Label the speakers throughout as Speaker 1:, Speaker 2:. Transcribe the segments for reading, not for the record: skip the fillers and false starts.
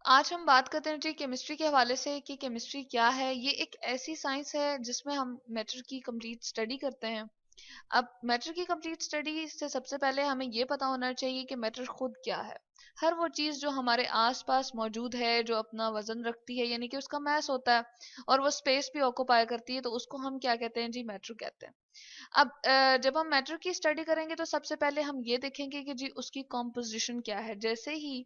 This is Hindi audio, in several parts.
Speaker 1: आज हम बात करते हैं जी केमिस्ट्री के हवाले से कि केमिस्ट्री क्या है। ये एक ऐसी साइंस है जिसमें हम मैटर की कंप्लीट स्टडी करते हैं। अब मैटर की कंप्लीट स्टडी से सबसे पहले हमें ये पता होना चाहिए कि मैटर खुद क्या है। हर वो चीज जो हमारे आसपास मौजूद है, जो अपना वजन रखती है, यानी कि उसका मास होता है और वो स्पेस भी ऑक्यूपाई करती है, तो उसको हम क्या कहते हैं जी? मैटर कहते हैं। अब जब हम मैटर की स्टडी करेंगे तो सबसे पहले हम ये देखेंगे कि जी उसकी कॉम्पोजिशन क्या है। जैसे ही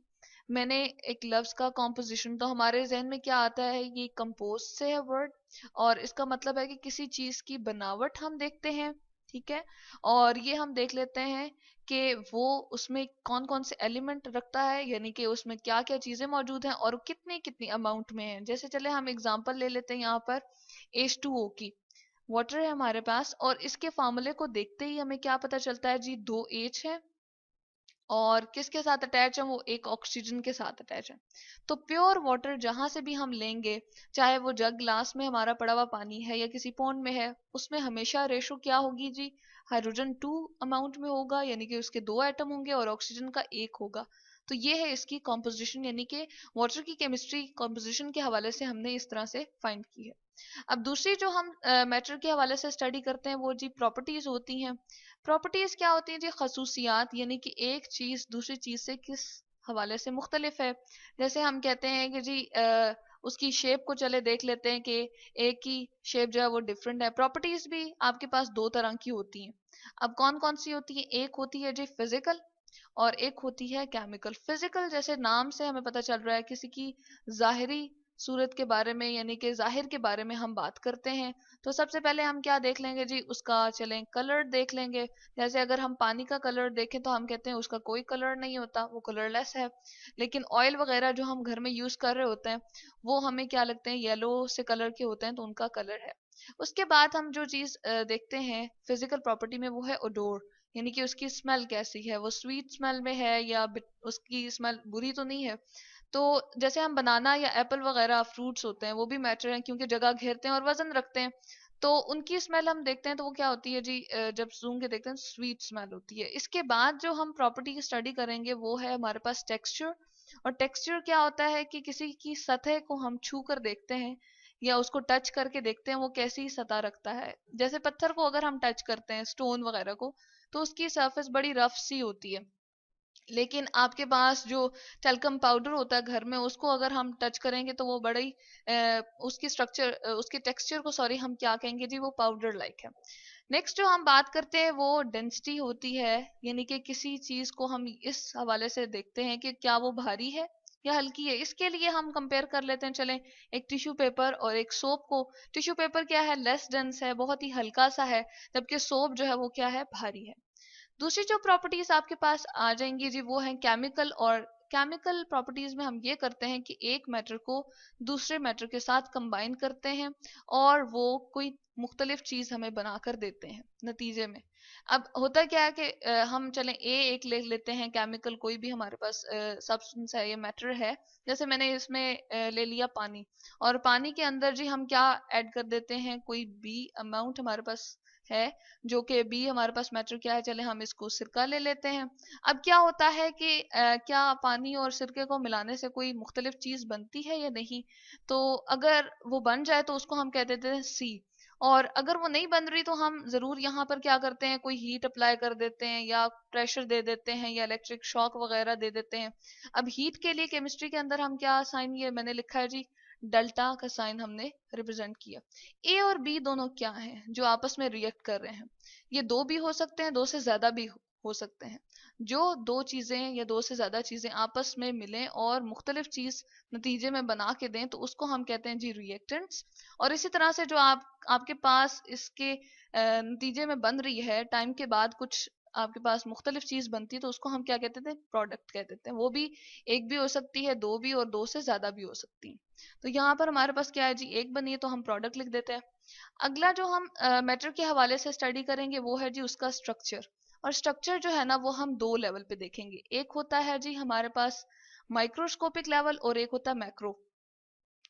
Speaker 1: मैंने एक लफ्ज का कॉम्पोजिशन, तो हमारे जहन में क्या आता है? ये कंपोज से है वर्ड, और इसका मतलब है कि किसी चीज की बनावट हम देखते हैं। ठीक है। और ये हम देख लेते हैं कि वो उसमें कौन कौन से एलिमेंट रखता है, यानी कि उसमें क्या क्या चीजें मौजूद हैं और कितनी कितनी अमाउंट में है। जैसे चले हम एग्जांपल ले लेते हैं यहाँ पर H2O की। वाटर है हमारे पास, और इसके फार्मूले को देखते ही हमें क्या पता चलता है जी? दो H है, और किसके साथ अटैच है? वो एक ऑक्सीजन के साथ अटैच है। तो प्योर वाटर जहां से भी हम लेंगे, चाहे वो जग ग्लास में हमारा पड़ा हुआ पानी है या किसी पॉन्ड में है, उसमें हमेशा रेशो क्या होगी जी? हाइड्रोजन 2 अमाउंट में होगा, यानी कि उसके दो एटम होंगे और ऑक्सीजन का एक होगा। तो ये है इसकी कॉम्पोजिशन, यानी कि वाटर की केमिस्ट्री कॉम्पोजिशन के हवाले से हमने इस तरह से फाइंड की है। अब दूसरी जो हम मैटर के हवाले से स्टडी करते हैं वो जी प्रॉपर्टीज होती हैं। प्रॉपर्टीज क्या होती हैं जी? खसूसियात, यानी कि एक चीज दूसरी चीज से किस हवाले से मुख्तलिफ है। जैसे हम कहते हैं कि जी उसकी शेप को चले देख लेते हैं कि एक की शेप जो है वो डिफरेंट है। प्रॉपर्टीज भी आपके पास दो तरह की होती हैं। अब कौन कौन सी होती है? एक होती है जी फिजिकल, और एक होती है केमिकल। फिजिकल जैसे नाम से हमें पता चल रहा है, किसी की जाहिरी सूरत के बारे में, यानी कि जाहिर के बारे में हम बात करते हैं। तो सबसे पहले हम क्या देख लेंगे जी? उसका चलें कलर देख लेंगे। जैसे अगर हम पानी का कलर देखें तो हम कहते हैं उसका कोई कलर नहीं होता, वो कलरलेस है। लेकिन ऑयल वगैरह जो हम घर में यूज कर रहे होते हैं, वो हमें क्या लगते हैं? येलो से कलर के होते हैं, तो उनका कलर है। उसके बाद हम जो चीज देखते हैं फिजिकल प्रॉपर्टी में, वो है ओडोर, यानी कि उसकी स्मेल कैसी है? वो स्वीट स्मेल में है या उसकी स्मेल बुरी तो नहीं है। तो जैसे हम बनाना या एप्पल वगैरह फ्रूट्स होते हैं, वो भी मैटर हैं क्योंकि जगह घेरते हैं और वजन रखते हैं। तो उनकी स्मेल हम देखते हैं तो वो क्या होती है जी? जब सूंघ के देखते हैं स्वीट स्मेल होती है। इसके बाद जो हम प्रॉपर्टी की स्टडी करेंगे वो है हमारे पास टेक्सचर। और टेक्सचर क्या होता है कि किसी की सतह को हम छू कर देखते हैं या उसको टच करके देखते हैं वो कैसी सतह रखता है। जैसे पत्थर को अगर हम टच करते हैं, स्टोन वगैरह को, तो उसकी सरफेस बड़ी रफ सी होती है। लेकिन आपके पास जो टेल्कम पाउडर होता है घर में, उसको अगर हम टच करेंगे तो वो बड़ा ही उसकी स्ट्रक्चर, उसके टेक्सचर को सॉरी हम क्या कहेंगे जी? वो पाउडर लाइक है। नेक्स्ट जो हम बात करते हैं वो डेंसिटी होती है, यानी कि किसी चीज को हम इस हवाले से देखते हैं कि क्या वो भारी है या हल्की है। इसके लिए हम कंपेयर कर लेते हैं, चलें एक टिश्यू पेपर और एक सोप को। टिश्यू पेपर क्या है? लेस डेंस है, बहुत ही हल्का सा है, जबकि सोप जो है वो क्या है? भारी है। दूसरी जो प्रॉपर्टीज आपके पास आ जाएंगी जी वो है केमिकल। और केमिकल प्रॉपर्टीज में हम ये करते हैं कि एक मैटर को दूसरे मैटर के साथ कंबाइन करते हैं और वो कोई मुख्तलिफ चीज हमें बनाकर देते हैं नतीजे में। अब होता क्या है कि हम चलें एक ले लेते हैं केमिकल, कोई भी हमारे पास सब्सटेंस है या मैटर है। जैसे मैंने इसमें ले लिया पानी, और पानी के अंदर जी हम क्या ऐड कर देते हैं? कोई बी अमाउंट हमारे पास है, जो कि बी हमारे पास मैटर क्या है? चले हम इसको सिरका ले लेते हैं। अब क्या होता है कि क्या पानी और सिरके को मिलाने से कोई मुख्तलिफ चीज बनती है या नहीं? तो अगर वो बन जाए तो उसको हम कह देते हैं सी। और अगर वो नहीं बन रही तो हम जरूर यहाँ पर क्या करते हैं? कोई हीट अप्लाई कर देते हैं या प्रेशर दे देते हैं या इलेक्ट्रिक शॉक वगैरह दे देते हैं। अब हीट के लिए केमिस्ट्री के अंदर हम क्या साइन, ये मैंने लिखा है जी, डेल्टा का साइन हमने रिप्रेजेंट किया। ए और बी दोनों क्या हैं जो आपस में रिएक्ट कर रहे हैं? ये दो भी हो सकते हैं, दो से ज्यादा भी हो सकते हैं। जो दो चीजें या दो से ज्यादा चीजें आपस में मिलें और मुख्तलिफ चीज नतीजे में बना के दें, तो उसको हम कहते हैं जी रिएक्टेंट्स। और इसी तरह से जो आपके पास इसके नतीजे में बन रही है, टाइम के बाद कुछ आपके पास मुख्तलिफ चीज बनती है, तो उसको हम क्या कहते थे? प्रोडक्ट कहते थे। वो भी एक भी हो सकती है, दो भी, और दो से ज्यादा भी हो सकती है। तो यहाँ पर हमारे पास क्या है जी? एक बनी है तो हम प्रोडक्ट लिख देते हैं। अगला जो हम मैटर के हवाले से स्टडी करेंगे वो है जी उसका स्ट्रक्चर। और स्ट्रक्चर जो है ना वो हम दो लेवल पे देखेंगे। एक होता है जी हमारे पास माइक्रोस्कोपिक लेवल, और एक होता है मैक्रो।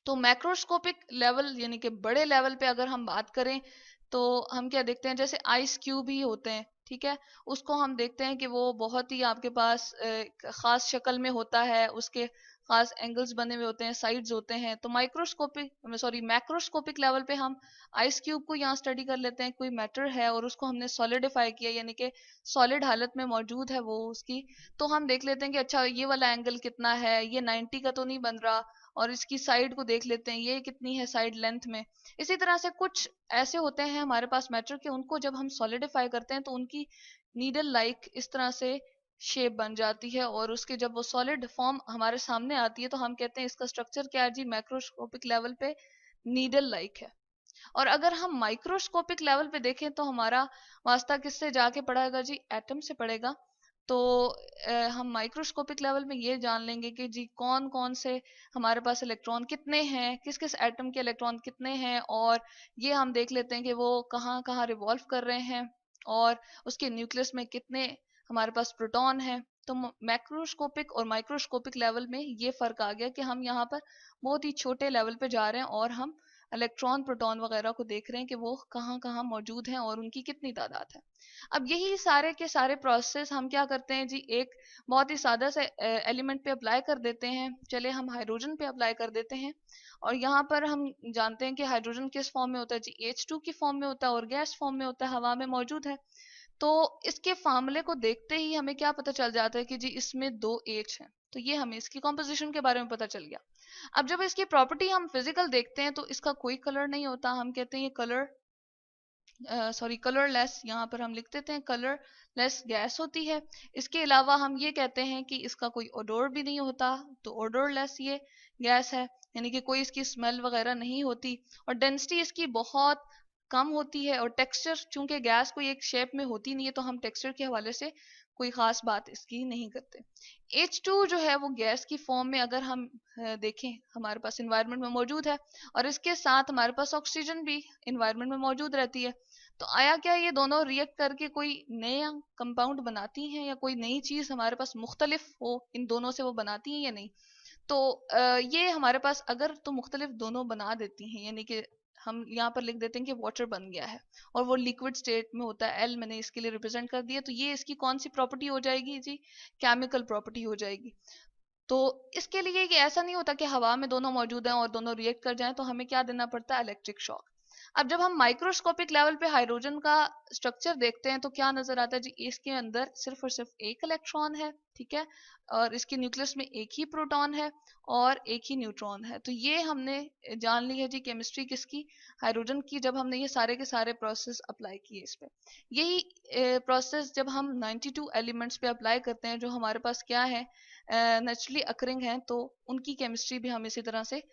Speaker 1: तो मैक्रोस्कोपिक लेवल यानी कि बड़े लेवल पे अगर हम बात करें तो हम क्या देखते हैं? जैसे आइस क्यूब ही होते हैं। ठीक है, उसको हम देखते हैं कि वो बहुत ही आपके पास खास शक्ल में होता है, उसके खास एंगल्स बने हुए होते हैं, साइड्स होते हैं। तो माइक्रोस्कोपिक सॉरी मैक्रोस्कोपिक लेवल पे हम आइस क्यूब को यहाँ स्टडी कर लेते हैं, कोई मैटर है और उसको हमने सॉलिडिफाई किया, यानी कि सॉलिड हालत में मौजूद है वो उसकी, तो हम देख लेते हैं कि अच्छा ये वाला एंगल कितना है, ये 90 का तो नहीं बन रहा, और इसकी साइड को देख लेते हैं ये कितनी है साइड लेंथ में। इसी तरह से कुछ ऐसे होते हैं हमारे पास मैटर के, उनको जब हम सॉलिडिफाई करते हैं तो उनकी नीडल लाइक इस तरह से शेप बन जाती है, और उसके जब वो सॉलिड फॉर्म हमारे सामने आती है तो हम कहते हैं इसका स्ट्रक्चर क्या है जी, मैक्रोस्कोपिक लेवल पे नीडल लाइक है। और अगर हम माइक्रोस्कोपिक लेवल पे देखें तो हमारा वास्ता किससे जाके पड़ेगा जी, एटम से पड़ेगा। तो हम माइक्रोस्कोपिक लेवल में ये जान लेंगे कि जी कौन कौन से हमारे पास इलेक्ट्रॉन कितने हैं, किस किस एटम के इलेक्ट्रॉन कितने हैं, और ये हम देख लेते हैं कि वो कहाँ कहाँ रिवॉल्व कर रहे हैं, और उसके न्यूक्लियस में कितने हमारे पास प्रोटॉन है। तो मैक्रोस्कोपिक और माइक्रोस्कोपिक लेवल में ये फर्क आ गया कि हम यहाँ पर बहुत ही छोटे लेवल पे जा रहे हैं, और हम इलेक्ट्रॉन प्रोटॉन वगैरह को देख रहे हैं कि वो कहाँ कहाँ मौजूद हैं और उनकी कितनी तादाद है। अब यही सारे के सारे प्रोसेस हम क्या करते हैं जी, एक बहुत ही सादा से एलिमेंट पे अप्लाई कर देते हैं। चले हम हाइड्रोजन पे अप्लाई कर देते हैं, और यहाँ पर हम जानते हैं कि हाइड्रोजन किस फॉर्म में होता है जी, H2 की फॉर्म में होता है और गैस फॉर्म में होता है, हवा में मौजूद है। तो इसके फार्मूले को देखते ही हमें क्या पता चल जाता है कि जी इसमें 2 H हैं, तो ये हमें इसकी कॉम्पोजिशन के बारे में पता चल गया। अब जब इसकी प्रॉपर्टी हम फिजिकल देखते हैं तो इसका कोई कलर नहीं होता, हम कहते हैं ये कलरलेस, यहाँ पर हम लिख देते हैं कलरलेस गैस होती है। इसके अलावा हम ये कहते हैं कि इसका कोई ओडोर भी नहीं होता, तो ओडोरलेस ये गैस है, यानी कि कोई इसकी स्मेल वगैरह नहीं होती, और डेंसिटी इसकी बहुत कम होती है, और टेक्सचर चूंकि गैस कोई एक शेप में होती नहीं है तो हम टेक्सचर के हवाले से कोई खास बात इसकी नहीं करते। H2 जो है वो गैस की फॉर्म में अगर हम देखें हमारे पास इन्वायरमेंट में मौजूद है, और इसके साथ हमारे पास ऑक्सीजन भी इन्वायरमेंट में मौजूद रहती है। तो आया क्या, ये दोनों रिएक्ट करके कोई नया कंपाउंड बनाती हैं, या कोई नई चीज हमारे पास मुख्तलिफ हो इन दोनों से वो बनाती हैं या नहीं। तो ये हमारे पास अगर तो मुख्तलिफ दोनों बना देती हैं, यानी कि हम यहाँ पर लिख देते हैं कि वाटर बन गया है और वो लिक्विड स्टेट में होता है, एल मैंने इसके लिए रिप्रेजेंट कर दिया, तो ये इसकी कौन सी प्रॉपर्टी हो जाएगी जी, केमिकल प्रॉपर्टी हो जाएगी। तो इसके लिए कि ऐसा नहीं होता कि हवा में दोनों मौजूद हैं और दोनों रिएक्ट कर जाएं, तो हमें क्या देना पड़ता है, इलेक्ट्रिक शॉक। अब जब हम माइक्रोस्कोपिक लेवल पे हाइड्रोजन का स्ट्रक्चर देखते हैं तो क्या नजर आता है जी, इसके अंदर सिर्फ और सिर्फ एक इलेक्ट्रॉन है, ठीक है, और इसके न्यूक्लियस में एक ही प्रोटॉन है और एक ही न्यूट्रॉन है। तो ये हमने जान ली है जी केमिस्ट्री किसकी, हाइड्रोजन की, जब हमने ये सारे के सारे प्रोसेस अप्लाई किए इस पे। यही प्रोसेस जब हम 92 एलिमेंट्स पे अप्लाई करते हैं जो हमारे पास क्या है, नेचुरली अकरिंग है, तो उनकी केमिस्ट्री भी हम इसी तरह से